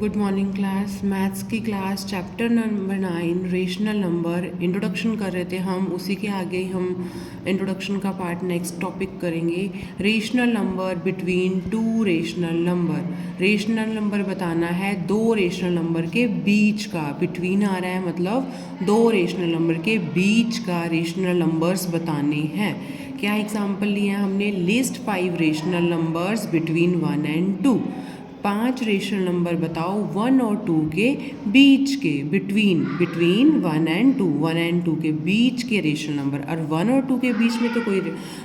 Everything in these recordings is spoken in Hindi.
Good morning class. मैथ्स की class chapter number 9 rational number introduction कर रहे थे हम। उसी के आगे ही हम इंट्रोडक्शन का पार्ट नेक्स्ट टॉपिक करेंगे। Rational number between two rational number. Rational number बताना है दो रेशनल नंबर के बीच का। बिटवीन आ रहा है मतलब दो रेशनल नंबर के बीच का रेशनल नंबर्स बताने हैं। क्या एग्जाम्पल लिया हमने? List 5 rational numbers between 1 and 2। 5 rational number बताओ 1 और 2 के बीच के। बिटवीन 1 एंड 2, 1 एंड 2 के बीच के रेशनल नंबर। और 1 और 2 के बीच में तो कोई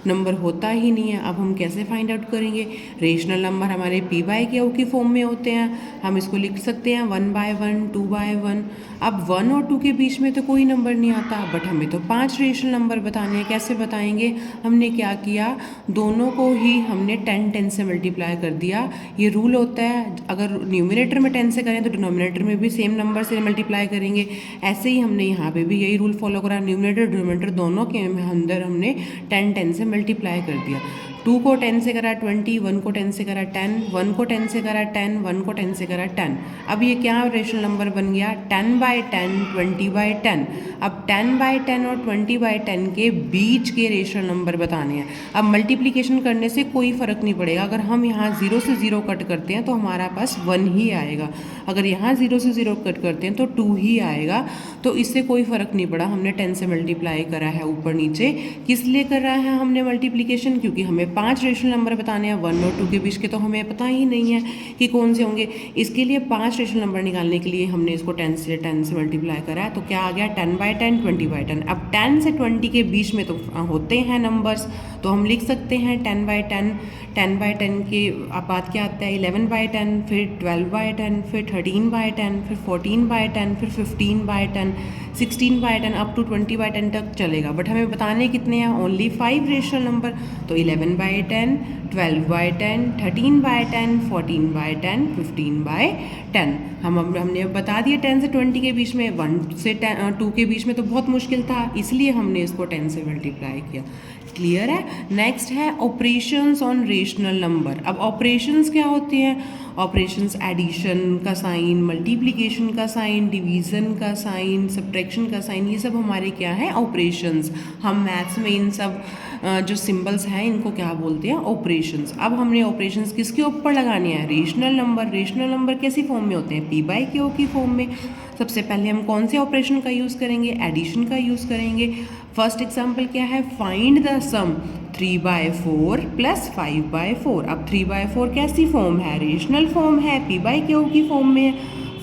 नंबर होता ही नहीं है। अब हम कैसे फाइंड आउट करेंगे? रेशनल नंबर हमारे p बाय क्यू की फॉर्म में होते हैं। हम इसको लिख सकते हैं 1 बाय 1, 2 बाय 1। अब 1 और 2 के बीच में तो कोई नंबर नहीं आता, बट हमें तो 5 रेशनल नंबर बताने हैं। कैसे बताएंगे? हमने क्या किया, दोनों को ही हमने 10 से मल्टीप्लाई कर दिया। ये रूल होता है अगर न्यूमिनेटर में 10 से करें तो डिनोमिनेटर में भी सेम नंबर से मल्टीप्लाई करेंगे। ऐसे ही हमने यहाँ पे भी यही रूल फॉलो करा। न्यूमिनेटर डिनोमिनेटर दोनों के अंदर हमने 10 से मल्टीप्लाई कर दिया। 2 को 10 से करा 20, 1 को 10 से करा 10, 1 को 10 से करा 10, 1 को 10 से करा 10। अब ये क्या रेशनल नंबर बन गया? 10 बाय 10, 20 बाय 10। अब 10 बाय 10 और 20 बाय 10 के बीच के रेशनल नंबर बताने हैं। अब मल्टीप्लिकेशन करने से कोई फ़र्क नहीं पड़ेगा। अगर हम यहाँ 0 से 0 कट करते हैं तो हमारा पास 1 ही आएगा। अगर यहाँ 0 से 0 कट करते हैं तो 2 ही आएगा। तो इससे कोई फ़र्क नहीं पड़ा। हमने 10 से मल्टीप्लाई करा है ऊपर नीचे। किस लिए कर रहा है हमने मल्टीप्लिकेशन? क्योंकि हमें 5 रेशनल नंबर बताने हैं। 1 और 2 के बीच के तो हमें पता ही नहीं है कि कौन से होंगे। इसके लिए 5 रेशनल नंबर निकालने के लिए हमने इसको 10 से मल्टीप्लाई करा है। तो क्या आ गया? 10 बाय 10, 20 बाय 10। अब 10 से 20 के बीच में तो होते हैं नंबर्स, तो हम लिख सकते हैं 10 बाय 10। 10 बाय 10 के अब बात क्या आता है? 11 बाय 10, फिर 12 बाय 10, फिर 13 बाय 10, फिर 14 बाय 10, फिर 15 by 10, 16 by 10 up to 20 by 10 तक चलेगा। बट हमें बताने कितने हैं? Only 5 rational number. तो 11 by 10, 12 by 10, 13 by 10, 14 by 10, 15 by 10। हमने बता दिया 10 से 20 के बीच में। 1 से 2 के बीच में तो बहुत मुश्किल था, इसलिए हमने इसको 10 से मल्टीप्लाई किया। क्लियर है? नेक्स्ट है ऑपरेशंस ऑन रेशनल नंबर। अब ऑपरेशंस क्या होते हैं? ऑपरेशंस एडिशन का साइन, मल्टीप्लिकेशन का साइन, डिवीज़न का साइन, सब्ट्रैक्शन का साइन, ये सब हमारे क्या है? ऑपरेशंस। हम मैथ्स में इन सब जो सिंबल्स हैं इनको क्या बोलते हैं? ऑपरेशंस। अब हमने ऑपरेशंस किसके ऊपर लगाने हैं? Rational number. रेशनल नंबर कैसी फॉर्म में होते हैं? p बाय क्यू की फॉर्म में। सबसे पहले हम कौन से ऑपरेशन का यूज़ करेंगे? एडिशन का यूज़ करेंगे। फर्स्ट एग्जाम्पल क्या है? Find the sum 3 by 4 plus 5 by 4। अब 3 बाय 4 कैसी फॉर्म है? रेशनल फॉर्म है, p बाय क्यू की फॉर्म में है।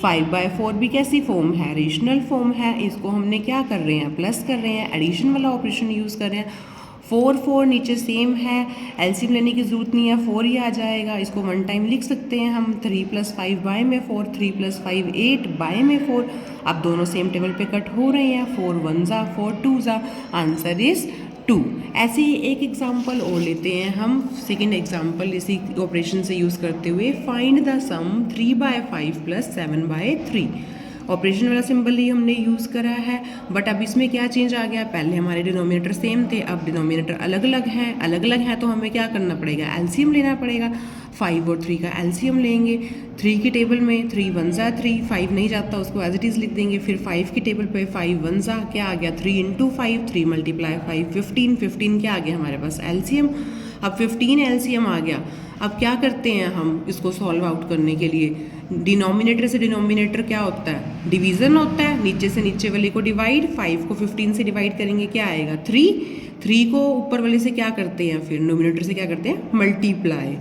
5 बाय 4 भी कैसी फॉर्म है? रेशनल फॉर्म है। इसको हमने क्या कर रहे हैं? प्लस कर रहे हैं, एडिशन वाला ऑपरेशन यूज़ कर रहे हैं। 4 4 नीचे सेम है, एलसीएम लेने की ज़रूरत नहीं है, 4 ही आ जाएगा। इसको 1 टाइम लिख सकते हैं हम। 3 + 5 बाय में 4, 3 + 5 8 बाय में 4। अब दोनों सेम टेबल पे कट हो रहे हैं। 4 1 ज़ा, 4 2 ज़ा, आंसर इज़ 2। ऐसे ही एक एग्जाम्पल और लेते हैं हम। सेकेंड एग्जाम्पल इसी ऑपरेशन से यूज़ करते हुए, find the sum 3 by 5 plus 7 by 3। Operation वाला सिंबल ही हमने यूज़ करा है, बट अब इसमें क्या चेंज आ गया? पहले हमारे डिनोमिनेटर सेम थे, अब डिनोमिनेटर अलग अलग हैं। अलग अलग हैं तो हमें क्या करना पड़ेगा? एलसीएम लेना पड़ेगा। 5 और 3 का एलसीएम लेंगे। 3 की टेबल में 3 1 ज़ा 3, 5 नहीं जाता उसको एज इट इज़ लिख देंगे। फिर 5 की टेबल पे 5 1 ज़ा क्या आ गया? 3 × 5, 3 × 5 15, 15 क्या आ गया हमारे पास? एलसीएम। अब 15 एलसीएम आ गया। अब क्या करते हैं हम इसको सॉल्व आउट करने के लिए? डिनोमिनेटर से डिनोमिनेटर क्या होता है? डिवीज़न होता है। नीचे से नीचे वाले को डिवाइड। 5 को 15 से डिवाइड करेंगे, क्या आएगा? 3। 3 को ऊपर वाले से क्या करते हैं? फिर डिनोमिनेटर से क्या करते हैं? मल्टीप्लाई।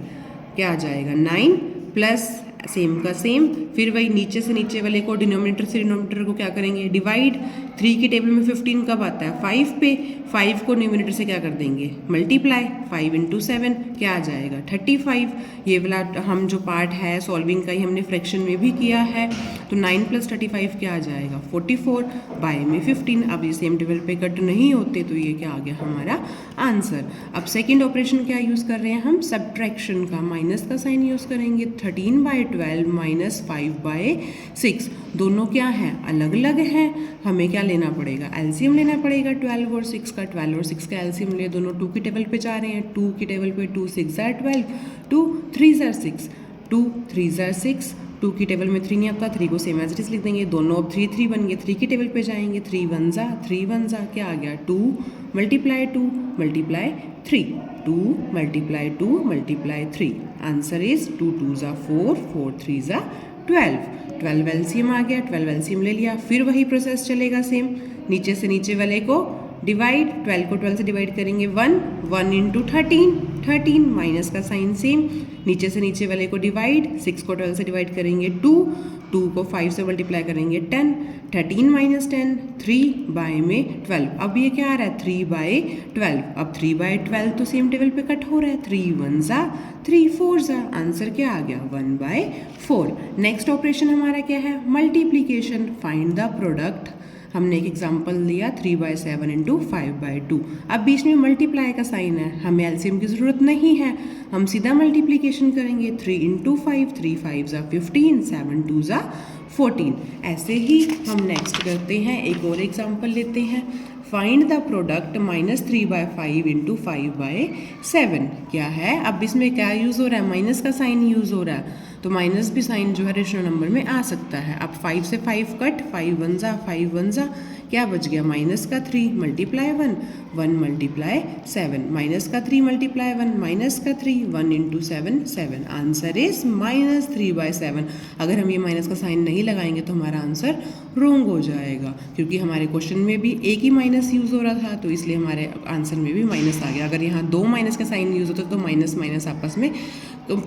क्या आ जाएगा? 9 प्लस सेम का सेम। फिर वही नीचे से नीचे वाले को डिनोमिनेटर से डिनोमिनेटर को क्या करेंगे? डिवाइड। 3 की टेबल में 15 कब आता है? 5 पे। 5 को न्यूमिनेटर से क्या कर देंगे? मल्टीप्लाई। 5 × 7 क्या आ जाएगा? 35। ये वाला हम जो पार्ट है सॉल्विंग का ही हमने फ्रैक्शन में भी किया है। तो 9 + 35 क्या आ जाएगा? 44 बाय में 15। अब ये सेम टेबल पे कट नहीं होते तो ये क्या आ गया हमारा आंसर। अब सेकेंड ऑपरेशन क्या यूज़ कर रहे हैं हम? सब्ट्रैक्शन का। माइनस का साइन यूज़ करेंगे। 13 बाय 12 माइनस 5 बाय 6। दोनों क्या हैं? अलग अलग हैं। हमें क्या लेना पड़ेगा? एलसीएम लेना पड़ेगा 12 और 6 का। 12 और 6 का एलसीएम ले, दोनों 2 की टेबल पे जा रहे हैं। 2 की टेबल पे 2 6 ज़ा 12, 2 3 ज़ा 6, 2 3 ज़ा 6, 2 की टेबल में 3 नहीं आता, 3 को सेम एज इट इज लिख देंगे, दोनों अब 3 3 बन गए, 3 की टेबल पे जाएंगे, 3 1 ज़ा, 3 1 ज़ा क्या आ गया 2 multiply 2 multiply 3, 2 multiply 2 multiply 3, answer is 2 2 ज़ा 4, 4 3 ज़ा 12, 12 एलसीएम आ गया, 12 एलसीएम ले लिया, फिर वही प्रोसेस चलेगा सेम, नीचे से नीचे वाले को डिवाइड, 12 को 12 से डिवाइड करेंगे 1, 1 इंटू 13, 13 माइनस का साइन सेम, नीचे से नीचे वाले को डिवाइड, 6 को 12 से डिवाइड करेंगे 2, 2 को 5 से मल्टीप्लाई करेंगे 10, 13 माइनस 10, 3 बाय में 12, अब ये क्या आ रहा है 3 बाय 12, अब 3 बाय 12 तो सेम टेबल पे कट हो रहा है, 3 1 ज़ा 3 4 ज़ा, आंसर क्या आ गया 1 बाय 4। नेक्स्ट ऑपरेशन हमारा क्या है मल्टीप्लीकेशन, फाइंड द प्रोडक्ट, हमने एक एग्जांपल लिया 3 बाय 7 इंटू 5 बाय 2, अब बीच में मल्टीप्लाई का साइन है, हमें एलसीएम की ज़रूरत नहीं है, हम सीधा मल्टीप्लिकेशन करेंगे 3 इंटू 5, 3 5 ज़ा 15, 7 2 ज़ा 14, ऐसे ही हम नेक्स्ट करते हैं, एक और एग्जांपल लेते हैं, find the product -3 by 5 into 5 by 7, क्या है अब इसमें क्या यूज़ हो रहा है माइनस का साइन यूज़ हो रहा है, तो माइनस भी साइन जो है रेशनल नंबर में आ सकता है, अब 5 से 5 कट, 5 1 ज़ा 5 1 ज़ा क्या बच गया माइनस का 3 मल्टीप्लाई 1, 1 मल्टीप्लाई 7, माइनस का 3 मल्टीप्लाई 1 माइनस का 3, 1 इंटू 7 7, आंसर इज -3 बाय 7। अगर हम ये माइनस का साइन नहीं लगाएंगे तो हमारा आंसर रॉन्ग हो जाएगा, क्योंकि हमारे क्वेश्चन में भी एक ही माइनस यूज़ हो रहा था, तो इसलिए हमारे आंसर में भी माइनस आ गया। अगर यहाँ 2 माइनस का साइन यूज़ होता तो माइनस माइनस आपस में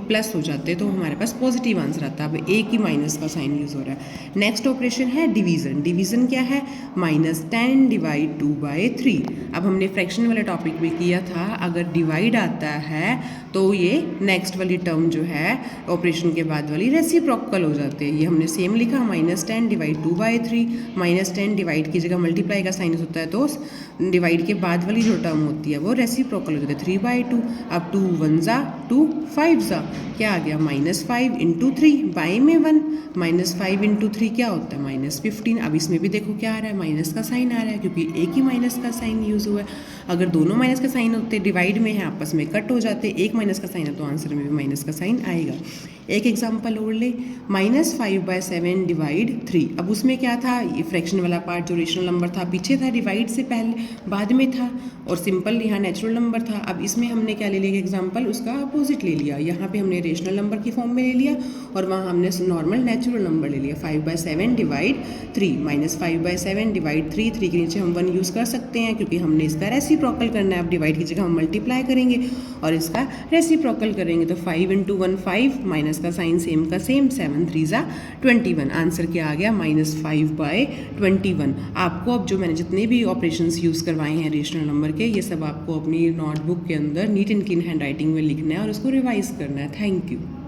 प्लस हो जाते, तो हमारे पास पॉजिटिव आंसर आता। अब एक ही माइनस का साइन यूज़ हो रहा है। नेक्स्ट ऑपरेशन है डिवीज़न। डिवीज़न क्या है -10 डिवाइड 2 बाय 3। अब हमने फ्रैक्शन वाले टॉपिक में किया था, अगर डिवाइड आता है तो ये नेक्स्ट वाली टर्म जो है ऑपरेशन के बाद वाली रेसिप्रोकल हो जाते हैं। ये हमने सेम लिखा -10 डिवाइड 2 बाय 3, -10 डिवाइड की जगह मल्टीप्लाई का साइन होता है, तो डिवाइड के बाद वाली जो टर्म होती है वो रेसिप्रोकल हो जाती है 3 बाय 2। अब 2 1 ज़ा 2 5 ज़ा क्या आ गया -5 इंटू 3 बाय में 1, -5 इंटू 3 क्या होता है -15। अब इसमें भी देखो क्या आ रहा है माइनस का साइन आ रहा है, क्योंकि एक ही माइनस का साइन यूज़ हुआ है। अगर दोनों माइनस का साइन होते डिवाइड में है आपस में कट हो जाते, एक माइनस का साइन है तो आंसर में भी माइनस का साइन आएगा। एक एग्जांपल और ले -5 बाय 7 डिवाइड 3। अब उसमें क्या था, ये फ्रैक्शन वाला पार्ट जो रेशनल नंबर था पीछे था, डिवाइड से पहले बाद में था, और सिंपल यहाँ नेचुरल नंबर था। अब इसमें हमने क्या ले लिया एग्जांपल, उसका अपोजिट ले लिया। यहाँ पे हमने रेशनल नंबर की फॉर्म में ले लिया और वहाँ हमने नॉर्मल नेचुरल नंबर ले लिया। 5 बाय 7 डिवाइड 3 -5 बाय 7 डिवाइड 3, 3 के नीचे हम 1 यूज़ कर सकते हैं क्योंकि हमने इसका रेसिप्रोकल करना है। अब डिवाइड की जगह हम मल्टीप्लाई करेंगे और इसका रेसिप्रोकल करेंगे, तो 5 इंटू 1 5, माइनस का साइन सेम का सेम, 7 3 ज़ा 21। आंसर क्या आ गया -5 बाय 21। आपको अब जो मैंने जितने भी ऑपरेशंस यूज़ करवाए हैं रेशनल नंबर के, ये सब आपको अपनी नोटबुक के अंदर neat and clean hand writing में लिखना है और उसको रिवाइज करना है। Thank you.